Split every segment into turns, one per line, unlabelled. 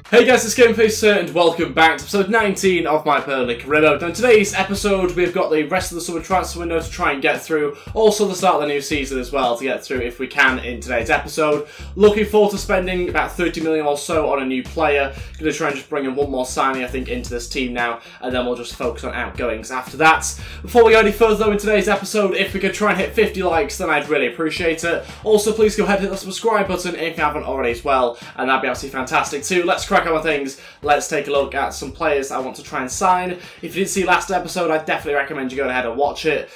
Hey guys, it's Gameface and welcome back to episode 19 of my Burnley career mode. Now in today's episode we've got the rest of the summer transfer window to try and get through, also the start of the new season as well to get through if we can in today's episode. Looking forward to spending about 30 million or so on a new player. Going to try and just bring in one more signing I think into this team now, and then we'll just focus on outgoings after that. Before we go any further though in today's episode, if we could try and hit 50 likes then I'd really appreciate it. Also please go ahead and hit the subscribe button if you haven't already as well, and that'd be absolutely fantastic too. Let's crack on with things. Let's take a look at some players I want to try and sign. If you didn't see last episode, I definitely recommend you go ahead and watch it.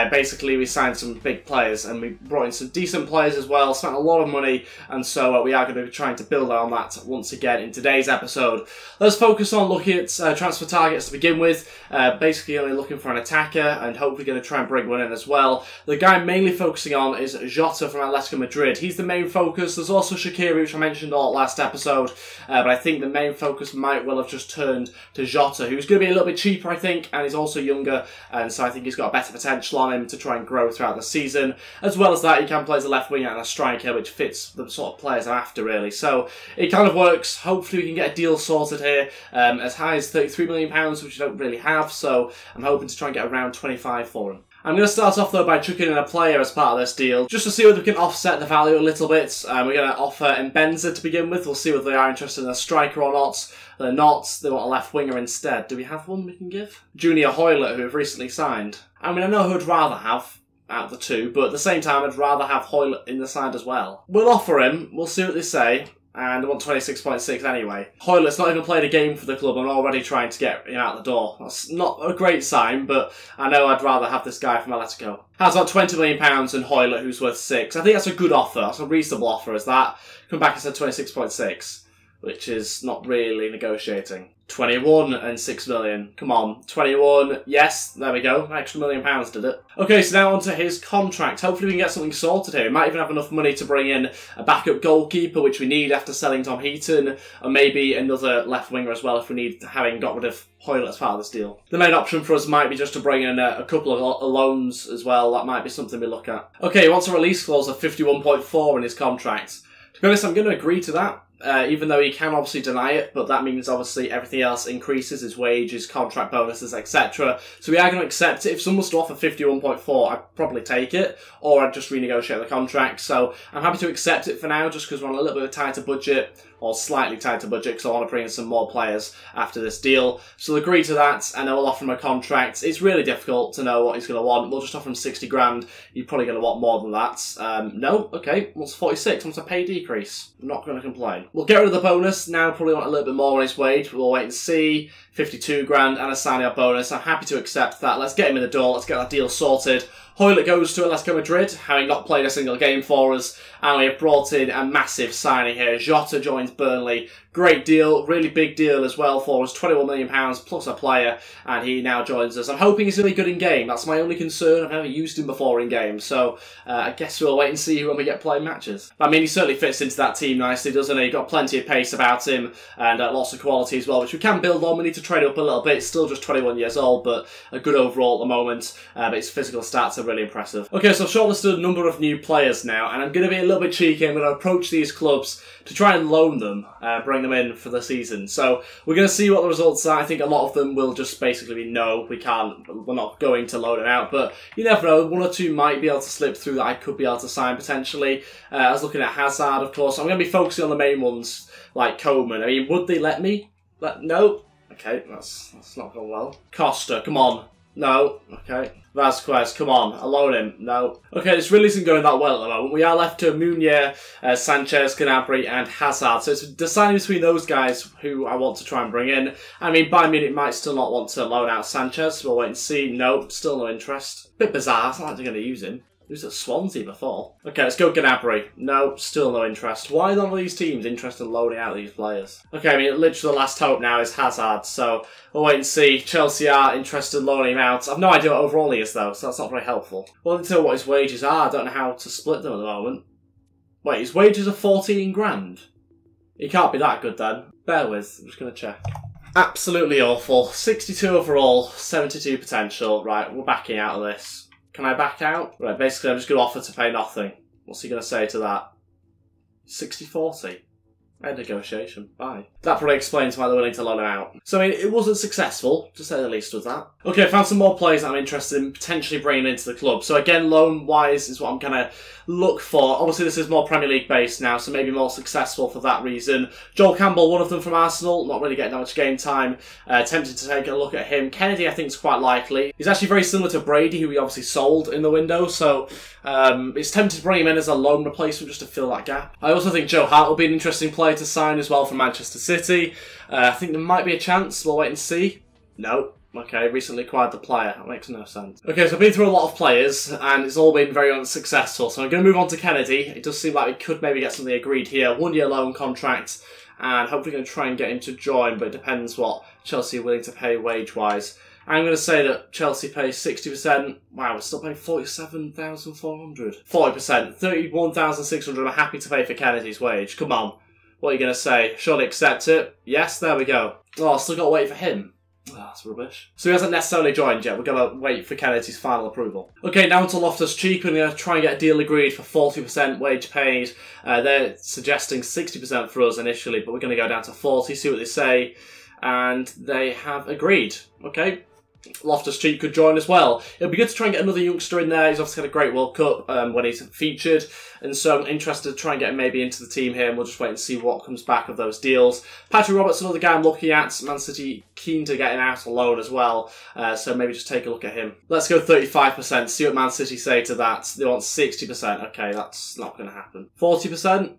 Basically, we signed some big players and we brought in some decent players as well, spent a lot of money, and so we are going to be trying to build on that once again in today's episode. Let's focus on looking at transfer targets to begin with. Basically, only looking for an attacker and hopefully going to try and bring one in as well. The guy I'm mainly focusing on is Jota from Atletico Madrid. He's the main focus. There's also Shaqiri, which I mentioned all last episode, but I think the main focus might well have just turned to Jota, who's going to be a little bit cheaper, I think, and he's also younger, and so I think he's got a better potential on him to try and grow throughout the season. As well as that, he can play as a left winger and a striker, which fits the sort of players I'm after, really. So it kind of works. Hopefully we can get a deal sorted here, as high as £33 million, which I don't really have, so I'm hoping to try and get around 25 for him. I'm going to start off though by chucking in a player as part of this deal, just to see whether we can offset the value a little bit. We're going to offer Mbenza to begin with. We'll see whether they are interested in a striker or not. They're not. They want a left winger instead. Do we have one we can give? Junior Hoylett, who we've recently signed. I mean, I know who I'd rather have out of the two, but at the same time, I'd rather have Hoylett in the side as well. We'll offer him. We'll see what they say. And I want 26.6 anyway. Hoylett's not even played a game for the club and I'm already trying to get him out the door. That's not a great sign, but I know I'd rather have this guy from Atletico. Has about £20 million and Hoylett, who's worth 6. I think that's a good offer. That's a reasonable offer, is that. Come back and said 26.6, which is not really negotiating. 21 and 6 million. Come on. 21. Yes, there we go. Extra £1 million did it. Okay, so now on to his contract. Hopefully we can get something sorted here. We might even have enough money to bring in a backup goalkeeper, which we need after selling Tom Heaton, or maybe another left winger as well if we need, having got rid of Hoylett as part of this deal. The main option for us might be just to bring in a couple of loans as well. That might be something we look at. Okay, he wants a release clause of 51.4 in his contract. To be honest, I'm going to agree to that. Even though he can obviously deny it, but that means obviously everything else increases, his wages, contract bonuses, etc. So we are going to accept it. If someone was to offer 51.4, I'd probably take it, or I'd just renegotiate the contract. So I'm happy to accept it for now, just because we're on a little bit of a tighter budget, or slightly tighter budget, because I want to bring in some more players after this deal. So we'll agree to that, and then we'll offer him a contract. It's really difficult to know what he's going to want. We'll just offer him 60 grand. You're probably going to want more than that. No? Okay. What's 46? Wants a pay decrease. I'm not going to complain. We'll get rid of the bonus. Now probably want a little bit more on his wage. We'll wait and see. 52 grand and a sign-out bonus. I'm happy to accept that. Let's get him in the door. Let's get that deal sorted. Hoylett goes to Atletico Madrid, having not played a single game for us, and we have brought in a massive signing here. Jota joins Burnley. Great deal, really big deal as well for us. £21 million plus a player, and he now joins us. I'm hoping he's really good in game. That's my only concern. I've never used him before in game, so I guess we'll wait and see when we get playing matches. I mean, he certainly fits into that team nicely, doesn't he? Got plenty of pace about him, and lots of quality as well, which we can build on. We need to trade up a little bit. Still just 21 years old, but a good overall at the moment. But his physical stats are really impressive. Okay, so I've shortlisted a number of new players now, and I'm going to be a little bit cheeky. I'm going to approach these clubs to try and loan them, bring them in for the season. So we're going to see what the results are. I think a lot of them will just basically be no, we're not going to loan it out, but you never know, one or two might be able to slip through that I could be able to sign potentially. I was looking at Hazard, of course. I'm going to be focusing on the main ones, like Coleman. I mean, would they let me? No? Okay, that's not going well. Costa, come on. No. Okay. Vasquez, come on. I'll loan him. No. Okay, this really isn't going that well at the moment. We are left to Meunier, Sanchez, Gnabry and Hazard. So it's deciding between those guys who I want to try and bring in. I mean, Bayern Munich might still not want to loan out Sanchez. We'll wait and see. No, still no interest. Bit bizarre. It's not like they're going to use him. He was at Swansea before. Okay, let's go Gnabry. No, still no interest. Why are none of these teams interested in loading out these players? Okay, I mean, literally the last hope now is Hazard, so we'll wait and see. Chelsea are interested in loaning him out. I've no idea what overall he is, though, so that's not very helpful. Well, I don't know what his wages are. I don't know how to split them at the moment. Wait, his wages are 14 grand? He can't be that good, then. Bear with. I'm just going to check. Absolutely awful. 62 overall, 72 potential. Right, we're backing out of this. Can I back out? Right, basically I'm just going to offer to pay nothing. What's he going to say to that? 60-40. A negotiation. Bye. That probably explains why they were willing to loan him out. So, I mean, it wasn't successful, to say the least, with that. Okay, I found some more players that I'm interested in potentially bringing into the club. So, again, loan-wise is what I'm going to look for. Obviously, this is more Premier League based now, so maybe more successful for that reason. Joel Campbell, one of them from Arsenal, not really getting that much game time. Tempted to take a look at him. Kennedy, I think, is quite likely. He's actually very similar to Brady, who we obviously sold in the window, so it's tempted to bring him in as a loan replacement just to fill that gap. I also think Joe Hart will be an interesting player to sign as well from Manchester City. I think there might be a chance. We'll wait and see. No. Okay, recently acquired the player. That makes no sense. Okay, so I've been through a lot of players, and it's all been very unsuccessful. So I'm going to move on to Kennedy. It does seem like we could maybe get something agreed here. 1-year loan contract, and hopefully going to try and get him to join, but it depends what Chelsea are willing to pay wage-wise. I'm going to say that Chelsea pays 60%. Wow, we're still paying 47,400. 40%. 31,600 I'm happy to pay for Kennedy's wage. Come on. What are you going to say? Surely accept it? Yes, there we go. Oh, still got to wait for him. Oh, that's rubbish. So he hasn't necessarily joined yet. We're going to wait for Kennedy's final approval. Okay, now to Loftus-Cheek. We're going to try and get a deal agreed for 40% wage paid. They're suggesting 60% for us initially, but we're going to go down to 40, see what they say. And they have agreed. Okay. Loftus-Cheek could join as well. It'll be good to try and get another youngster in there. He's obviously had a great World Cup when he's featured, and so I'm interested to try and get him maybe into the team here, and we'll just wait and see what comes back of those deals. Patrick Roberts, another guy I'm looking at. Man City keen to get him out on loan as well, so maybe just take a look at him. Let's go 35%, see what Man City say to that. They want 60%. Okay, that's not going to happen. 40%?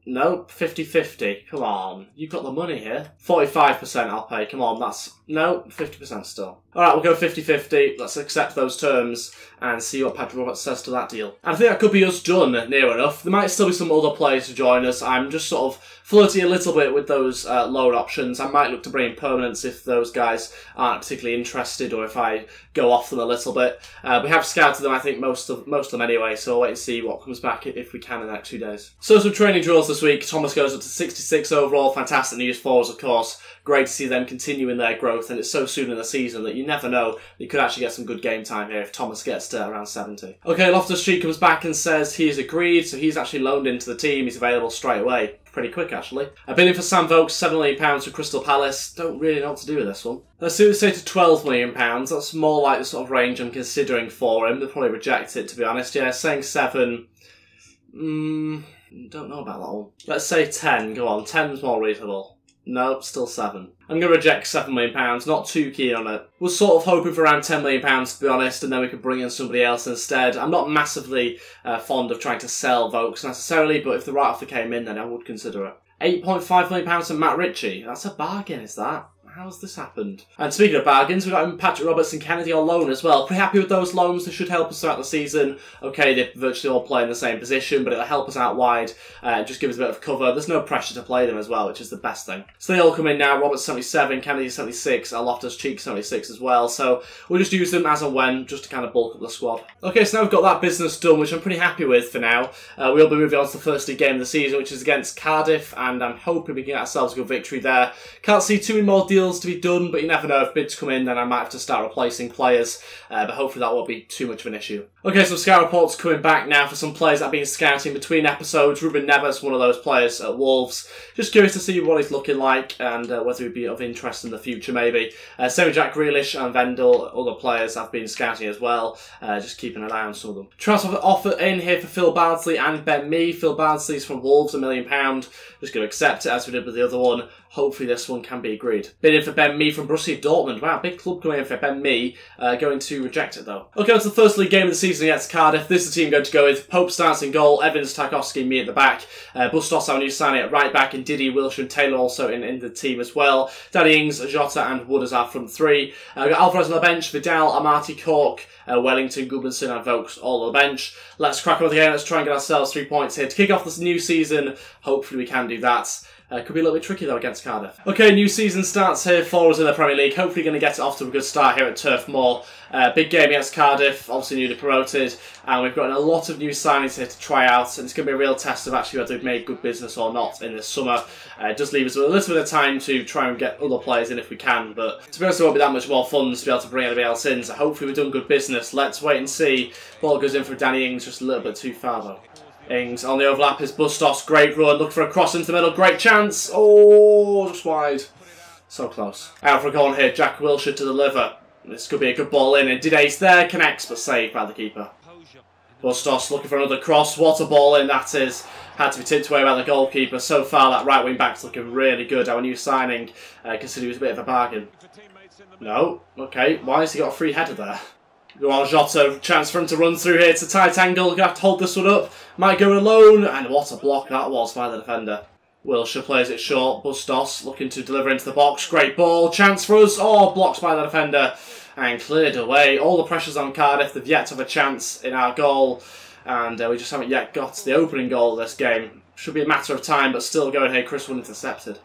No, 50-50. Come on. You've got the money here. 45% I'll pay. Come on, that's... No, 50% still. Alright, we'll go 50-50. Let's accept those terms and see what Patrick Roberts says to that deal. And I think that could be us done near enough. There might still be some other players to join us. I'm just sort of flirting a little bit with those loan options. I might look to bring in permanents if those guys aren't particularly interested, or if I go off them a little bit. We have scouted them, I think, most of them anyway, so we'll wait and see what comes back if we can in the next 2 days. So some training drills this week. Thomas goes up to 66 overall. Fantastic news for us, of course. Great to see them continuing their growth, and it's so soon in the season that you never know. You could actually get some good game time here if Thomas gets to around 70. Okay, Loftus-Cheek comes back and says he has agreed, so he's actually loaned into the team. He's available straight away. Pretty quick, actually. I've been in for Sam Vokes, £7 million for Crystal Palace. Don't really know what to do with this one. Let's see what they say to £12 million. That's more like the sort of range I'm considering for him. They'll probably reject it, to be honest. Yeah, saying 7. Don't know about that one. Let's say 10. Go on, 10's more reasonable. No, still 7. I'm going to reject £7 million, not too keen on it. Was sort of hoping for around £10 million, to be honest, and then we could bring in somebody else instead. I'm not massively fond of trying to sell Vokes necessarily, but if the right offer came in, then I would consider it. £8.5 million from Matt Ritchie. That's a bargain, is that? How's this happened? And speaking of bargains, we've got Patrick Roberts and Kennedy on loan as well. Pretty happy with those loans. They should help us throughout the season. Okay, they virtually all play in the same position, but it'll help us out wide and just give us a bit of cover. There's no pressure to play them as well, which is the best thing. So they all come in now. Roberts 77, Kennedy 76, Loftus-Cheek 76 as well. So we'll just use them as and when, just to kind of bulk up the squad. Okay, so now we've got that business done, which I'm pretty happy with for now. We'll be moving on to the first league game of the season, which is against Cardiff, and I'm hoping we can get ourselves a good victory there. Can't see too many more deals to be done, but you never know, if bids come in, then I might have to start replacing players, but hopefully that won't be too much of an issue. Okay, so scout reports coming back now for some players that have been scouting between episodes. Ruben Neves, one of those players at Wolves. Just curious to see what he's looking like and whether he'd be of interest in the future, maybe. Same with Jack Grealish and Vendel, other players I've been scouting as well. Just keeping an eye on some of them. Transfer offer in here for Phil Bardsley and Ben Mee. Phil Bardsley's from Wolves, £1 million. Just going to accept it as we did with the other one. Hopefully this one can be agreed. Bid in for Ben Mee from Borussia Dortmund. Wow, big club coming in for Ben Mee. Going to reject it though. Okay, on to the first league game of the season against Cardiff. This is the team going to go with Pope starts in goal, Evans, Tarkowski, Mee at the back. Bustos, our new signing at right back, and Diddy, Wilshere and Taylor also in the team as well. Danny Ings, Jota and Wood as our front three. We've got Alvarez on the bench, Vidal, Amati, Cork, Wellington, Gudmundsson and Vokes all on the bench. Let's crack on with the game. Let's try and get ourselves 3 points here to kick off this new season. Hopefully we can do that. Could be a little bit tricky though against Cardiff. Okay, new season starts here for us in the Premier League. Hopefully going to get it off to a good start here at Turf Moor. Big game against Cardiff, obviously newly promoted, and we've got a lot of new signings here to try out, and it's going to be a real test of actually whether we've made good business or not in this summer. It does leave us with a little bit of time to try and get other players in if we can, but to be honest, it won't be that much more fun to be able to bring anybody else in, so hopefully we've done good business. Let's wait and see. Ball goes in for Danny Ings, just a little bit too far though. Ings on the overlap is Bustos. Great run. Looking for a cross into the middle. Great chance. Oh, just wide. So close. Out for a corner here. Jack Wilshere to deliver. This could be a good ball in. And Didae's there. Connects, but saved by the keeper. Bustos looking for another cross. What a ball in that is. Had to be tipped away by the goalkeeper. So far, that right wing back's looking really good. Our new signing, considering he was a bit of a bargain. No. Okay. Why has he got a free header there? Go on, Jota. Chance for him to run through here. It's a tight angle. Gonna have to hold this one up. Might go alone. And what a block that was by the defender. Wilshere plays it short. Bustos looking to deliver into the box. Great ball. Chance for us. Oh, blocked by the defender. And cleared away. All the pressure's on Cardiff. They've yet to have a chance in our goal. And we just haven't yet got the opening goal of this game. Should be a matter of time, but still going here. Chris Wood intercepted.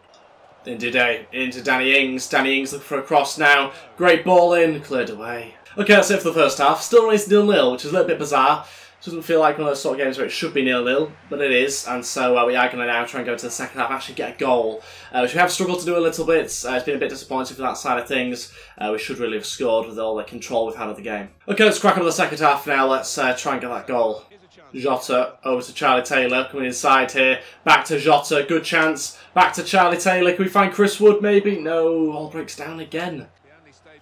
Didae into Danny Ings. Danny Ings looking for a cross now. Great ball in. Cleared away. Okay, that's it for the first half. Still remains 0-0, which is a little bit bizarre. Doesn't feel like one of those sort of games where it should be 0-0, but it is. And so we are going to now try and go to the second half and actually get a goal, which we have struggled to do a little bit. It's been a bit disappointing for that side of things. We should really have scored with all the control we've had of the game. Okay, let's crack on the second half now. Let's try and get that goal. Jota over to Charlie Taylor, coming inside here. Back to Jota, good chance. Back to Charlie Taylor. Can we find Chris Wood maybe? No, all breaks down again.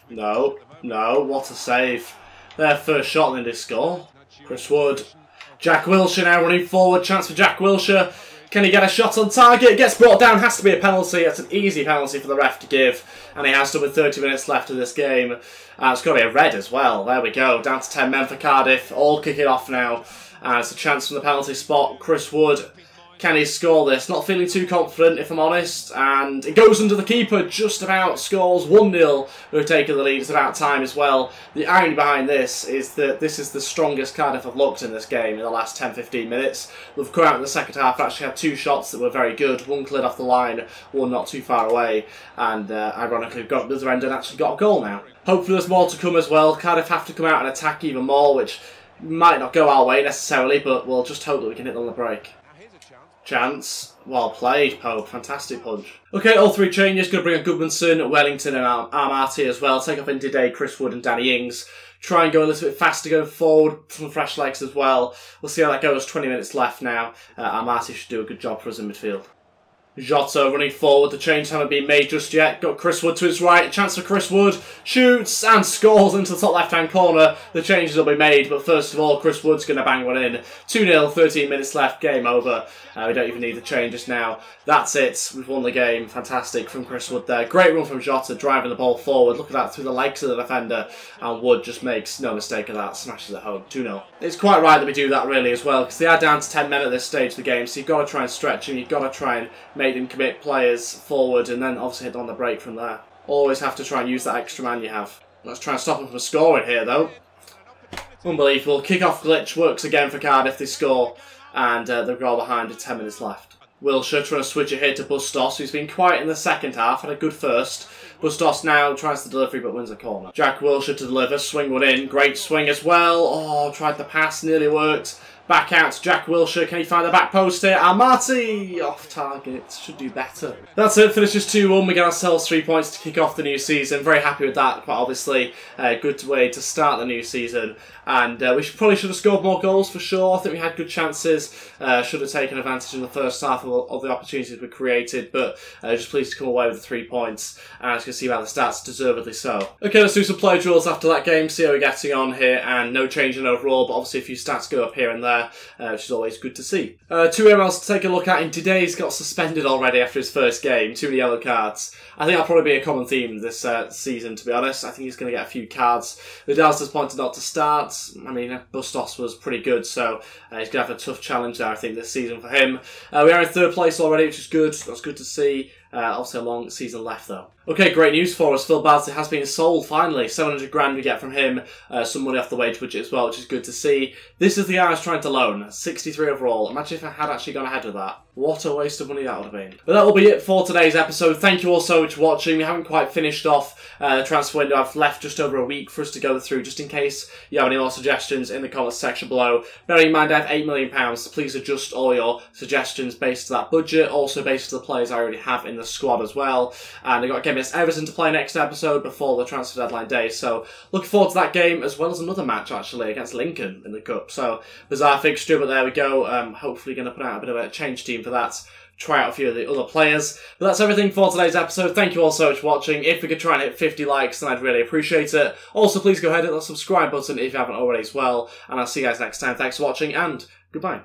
No, what a save. Their first shot and then they score. Chris Wood. Jack Wilshere now running forward. Chance for Jack Wilshere. Can he get a shot on target? Gets brought down. Has to be a penalty. It's an easy penalty for the ref to give. And he has done with 30 minutes left of this game. It's got to be a red as well. There we go. Down to 10 men for Cardiff. All kicking off now. It's a chance from the penalty spot. Chris Wood. Can he score this? Not feeling too confident, if I'm honest. And it goes under the keeper, just about scores 1-0. We've taken the lead. It's about time as well. The irony behind this is that this is the strongest Cardiff have looked in this game in the last 10-15 minutes. We've come out in the second half, actually had 2 shots that were very good. One cleared off the line, one not too far away. And ironically, we've got the other end and actually got a goal now. Hopefully there's more to come as well. Cardiff have to come out and attack even more, which might not go our way necessarily, but we'll just hope that we can hit them on the break. Chance. Well played, Pope. Fantastic punch. Okay, all 3 changes. Going to bring on Goodmanson, Wellington and Armati as well. Take off in Didae, Chris Wood and Danny Ings. Try and go a little bit faster going forward. Some fresh legs as well. We'll see how that goes. 20 minutes left now. Armati should do a good job for us in midfield. Jota running forward. The changes haven't been made just yet. Got Chris Wood to his right. Chance for Chris Wood. Shoots and scores into the top left-hand corner. The changes will be made, but first of all, Chris Wood's going to bang one in. 2-0, 13 minutes left. Game over. We don't even need the changes now. That's it. We've won the game. Fantastic from Chris Wood there. Great run from Jota, driving the ball forward. Look at that through the legs of the defender. And Wood just makes no mistake of that. Smashes it home. 2-0. It's quite right that we do that really as well, because they are down to 10 men at this stage of the game, so you've got to try and stretch them. You've got to try and make them commit players forward and then obviously hit them on the break from there. Always have to try and use that extra man you have. Let's try and stop them from scoring here though. Unbelievable. Kick-off glitch works again for Cardiff. They score and the goal behind with 10 minutes left. Wilshere trying to switch it here to Bustos, who's been quiet in the second half, had a good first. Bustos now tries the delivery but wins a corner. Jack Wilshere to deliver, swing one in, great swing as well. Oh, tried the pass, nearly worked. Back out to Jack Wilshere. Can he find the back post here? Armati! Off target. Should do better. That's it. Finishes 2-1. We get ourselves 3 points to kick off the new season. Very happy with that, quite obviously. Good way to start the new season. And we probably should have scored more goals for sure. I think we had good chances. Should have taken advantage in the first half of the opportunities we created. But just pleased to come away with the 3 points. And as you can see by the stats, deservedly so. Okay, let's do some play drills after that game. See how we're getting on here. And no change in overall, but obviously a few stats go up here and there. Which is always good to see. 2 MLs to take a look at. In today's got suspended already after his first game. 2 yellow cards. I think that'll probably be a common theme this season, to be honest. I think he's going to get a few cards. Vidal's pointed not to start. I mean, Bustos was pretty good, so he's going to have a tough challenge there, I think, this season for him. We are in 3rd place already, which is good. That's good to see. Obviously a long season left though. Okay, great news for us. Phil Bardsley has been sold finally. 700 grand we get from him. Some money off the wage budget as well, which is good to see. This is the guy I was trying to loan. 63 overall. Imagine if I had actually gone ahead with that. What a waste of money that would have been. But that will be it for today's episode. Thank you all so much for watching. We haven't quite finished off the transfer window. I've left just over a week for us to go through, just in case you have any more suggestions in the comments section below. Bearing in mind I have £8 million. Please adjust all your suggestions based on that budget, also based on the players I already have in the the squad as well. And I've got a game against Everton to play next episode before the transfer deadline day. So looking forward to that game, as well as another match actually against Lincoln in the Cup. So bizarre fixture, but there we go. Hopefully going to put out a bit of a change team for that. Try out a few of the other players. But that's everything for today's episode. Thank you all so much for watching. If we could try and hit 50 likes, then I'd really appreciate it. Also, please go ahead and hit the subscribe button if you haven't already as well. And I'll see you guys next time. Thanks for watching, and goodbye.